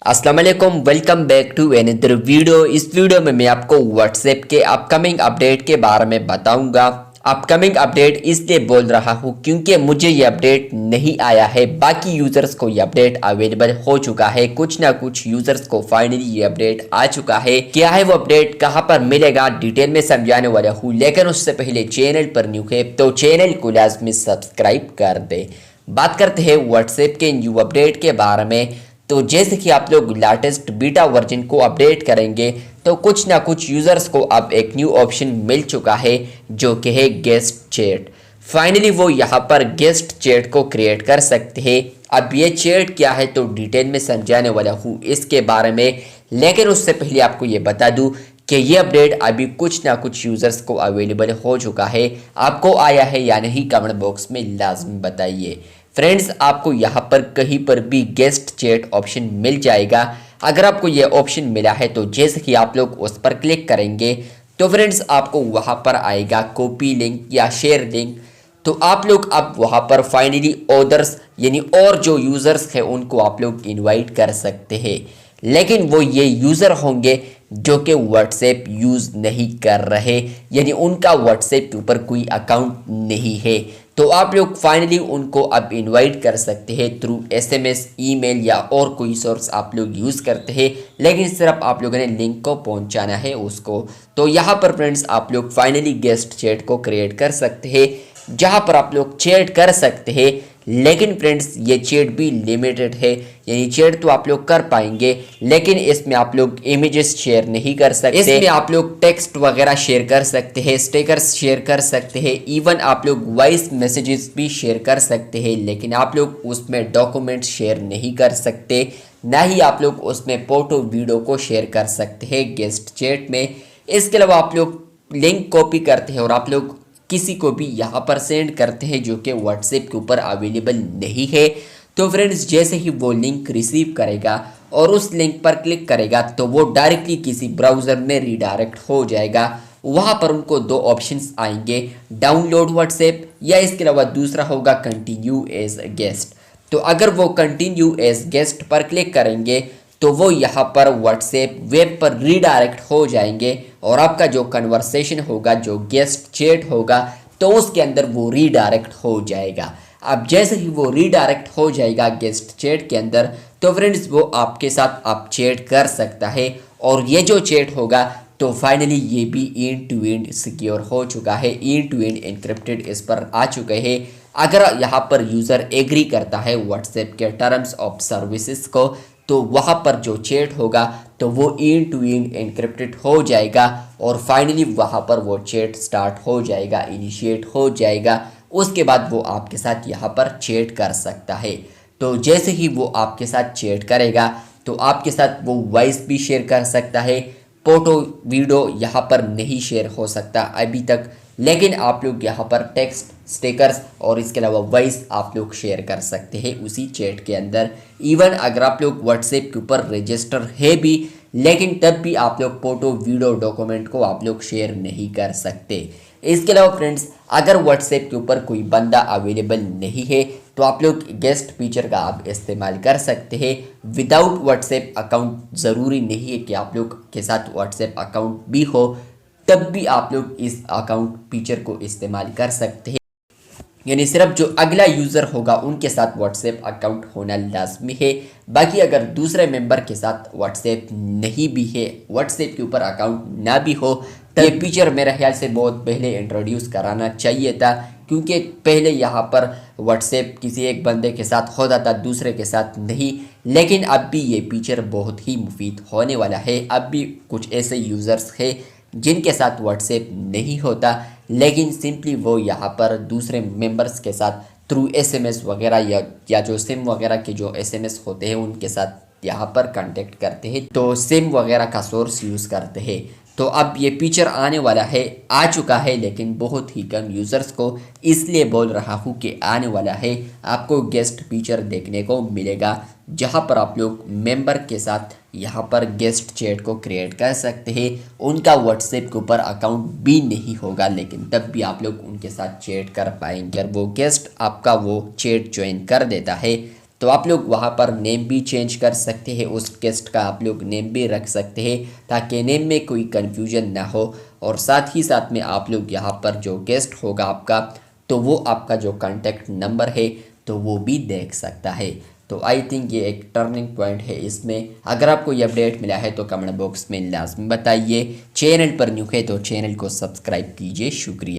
अस्सलाम वालेकुम, welcome back to another video. इस वीडियो में मैं आपको व्हाट्सएप के अपकमिंग अपडेट के बारे में बताऊंगा। अपकमिंग अपडेट इसलिए बोल रहा हूं क्योंकि मुझे ये अपडेट नहीं आया है, बाकी यूजर्स को ये अपडेट अवेलेबल हो चुका है। कुछ ना कुछ यूजर्स को फाइनली ये अपडेट आ चुका है। क्या है वो अपडेट, कहां पर मिलेगा, डिटेल में समझाने वाला हूँ। लेकिन उससे पहले चैनल पर न्यू है तो चैनल को लाजमी सब्सक्राइब कर दे। बात करते हैं व्हाट्सएप के न्यू अपडेट के बारे में। तो जैसे कि आप लोग लेटेस्ट बीटा वर्जन को अपडेट करेंगे तो कुछ ना कुछ यूजर्स को अब एक न्यू ऑप्शन मिल चुका है जो कि है गेस्ट चैट। फाइनली वो यहाँ पर गेस्ट चैट को क्रिएट कर सकते हैं। अब ये चैट क्या है तो डिटेल में समझाने वाला हूँ इसके बारे में। लेकिन उससे पहले आपको ये बता दूँ कि ये अपडेट अभी कुछ ना कुछ यूजर्स को अवेलेबल हो चुका है। आपको आया है या नहीं कमेंट बॉक्स में लाजमी बताइए। फ्रेंड्स, आपको यहाँ पर कहीं पर भी गेस्ट चैट ऑप्शन मिल जाएगा। अगर आपको ये ऑप्शन मिला है तो जैसे कि आप लोग उस पर क्लिक करेंगे तो फ्रेंड्स आपको वहाँ पर आएगा कॉपी लिंक या शेयर लिंक। तो आप लोग अब वहाँ पर फाइनली अदर्स यानी और जो यूज़र्स हैं उनको आप लोग इनवाइट कर सकते हैं। लेकिन वो ये यूज़र होंगे जो कि व्हाट्सएप यूज़ नहीं कर रहे, यानी उनका व्हाट्सएप के ऊपर कोई अकाउंट नहीं है। तो आप लोग फाइनली उनको अब इनवाइट कर सकते हैं थ्रू एसएमएस, ईमेल या और कोई सोर्स आप लोग यूज़ करते हैं। लेकिन सिर्फ आप लोगों ने लिंक को पहुंचाना है उसको। तो यहाँ पर फ्रेंड्स आप लोग फाइनली गेस्ट चैट को क्रिएट कर सकते हैं जहाँ पर आप लोग चैट कर सकते हैं। लेकिन फ्रेंड्स ये चैट भी लिमिटेड है, यानी चैट तो आप लोग कर पाएंगे लेकिन इसमें आप लोग इमेजेस शेयर नहीं कर सकते। इसमें आप लोग टेक्स्ट वगैरह शेयर कर सकते हैं, स्टिकर्स शेयर कर सकते हैं, इवन आप लोग वॉइस मैसेजेस भी शेयर कर सकते हैं। लेकिन आप लोग उसमें डॉक्यूमेंट्स शेयर नहीं कर सकते, ना ही आप लोग उसमें फोटो वीडियो को शेयर कर सकते हैं गेस्ट चैट में। इसके अलावा आप लोग लिंक कॉपी करते हैं और आप लोग किसी को भी यहाँ पर सेंड करते हैं जो कि व्हाट्सएप के ऊपर अवेलेबल नहीं है। तो फ्रेंड्स जैसे ही वो लिंक रिसीव करेगा और उस लिंक पर क्लिक करेगा तो वो डायरेक्टली किसी ब्राउज़र में रीडायरेक्ट हो जाएगा। वहाँ पर उनको दो ऑप्शंस आएंगे, डाउनलोड व्हाट्सएप या इसके अलावा दूसरा होगा कंटिन्यू एज गेस्ट। तो अगर वो कंटिन्यू एज गेस्ट पर क्लिक करेंगे तो वो यहाँ पर व्हाट्सएप वेब पर रीडायरेक्ट हो जाएंगे और आपका जो कन्वर्सेशन होगा, जो गेस्ट चैट होगा, तो उसके अंदर वो रीडायरेक्ट हो जाएगा। अब जैसे ही वो रीडायरेक्ट हो जाएगा गेस्ट चैट के अंदर तो फ्रेंड्स वो आपके साथ आप चैट कर सकता है। और ये जो चैट होगा तो फाइनली ये भी एंड टू एंड सिक्योर हो चुका है, एंड टू एंड एनक्रिप्टेड इस पर आ चुके हैं। अगर यहाँ पर यूज़र एग्री करता है व्हाट्सएप के टर्म्स ऑफ सर्विसेज को तो वहाँ पर जो चैट होगा तो वो एंड टू एंड एनक्रिप्टेड हो जाएगा और फाइनली वहाँ पर वो चैट स्टार्ट हो जाएगा, इनिशिएट हो जाएगा। उसके बाद वो आपके साथ यहाँ पर चैट कर सकता है। तो जैसे ही वो आपके साथ चैट करेगा तो आपके साथ वो वॉइस भी शेयर कर सकता है, फोटो वीडियो यहाँ पर नहीं शेयर हो सकता अभी तक, लेकिन आप लोग यहाँ पर टेक्स्ट, स्टिकर्स और इसके अलावा वॉइस आप लोग शेयर कर सकते हैं उसी चैट के अंदर। इवन अगर आप लोग व्हाट्सएप के ऊपर रजिस्टर है भी लेकिन तब भी आप लोग फोटो, वीडियो, डॉक्यूमेंट को आप लोग शेयर नहीं कर सकते। इसके अलावा फ्रेंड्स अगर व्हाट्सएप के ऊपर कोई बंदा अवेलेबल नहीं है तो आप लोग गेस्ट फीचर का आप इस्तेमाल कर सकते हैं। विदाउट व्हाट्सएप अकाउंट ज़रूरी नहीं है कि आप लोग के साथ व्हाट्सएप अकाउंट भी हो, तब भी आप लोग इस अकाउंट फीचर को इस्तेमाल कर सकते हैं। यानी सिर्फ जो अगला यूज़र होगा उनके साथ व्हाट्सएप अकाउंट होना लाजमी है। बाकी अगर दूसरे मेंबर के साथ व्हाट्सएप नहीं भी है, व्हाट्सएप के ऊपर अकाउंट ना भी हो, तो ये फीचर मेरे ख्याल से बहुत पहले इंट्रोड्यूस कराना चाहिए था। क्योंकि पहले यहाँ पर व्हाट्सएप किसी एक बंदे के साथ होता था, दूसरे के साथ नहीं। लेकिन अब भी ये फीचर बहुत ही मुफीद होने वाला है। अब भी कुछ ऐसे यूज़र्स हैं जिनके साथ व्हाट्सएप नहीं होता लेकिन सिंपली वो यहाँ पर दूसरे मेंबर्स के साथ थ्रू एसएमएस वगैरह या जो सिम वगैरह के जो एसएमएस होते हैं उनके साथ यहाँ पर कांटेक्ट करते हैं, तो सिम वगैरह का सोर्स यूज़ करते हैं। तो अब ये फीचर आने वाला है, आ चुका है लेकिन बहुत ही कम यूज़र्स को, इसलिए बोल रहा हूँ कि आने वाला है। आपको गेस्ट फीचर देखने को मिलेगा जहाँ पर आप लोग मेंबर के साथ यहाँ पर गेस्ट चैट को क्रिएट कर सकते हैं। उनका व्हाट्सएप के ऊपर अकाउंट भी नहीं होगा लेकिन तब भी आप लोग उनके साथ चैट कर पाएंगे। अगर वो गेस्ट आपका वो चैट ज्वाइन कर देता है तो आप लोग वहाँ पर नेम भी चेंज कर सकते हैं, उस गेस्ट का आप लोग नेम भी रख सकते हैं ताकि नेम में कोई कन्फ्यूजन ना हो। और साथ ही साथ में आप लोग यहाँ पर जो गेस्ट होगा आपका, तो वो आपका जो कॉन्टैक्ट नंबर है तो वो भी देख सकता है। तो आई थिंक ये एक टर्निंग पॉइंट है इसमें। अगर आपको ये अपडेट मिला है तो कमेंट बॉक्स में लाजमी बताइए। चैनल पर न्यू है तो चैनल को सब्सक्राइब कीजिए। शुक्रिया।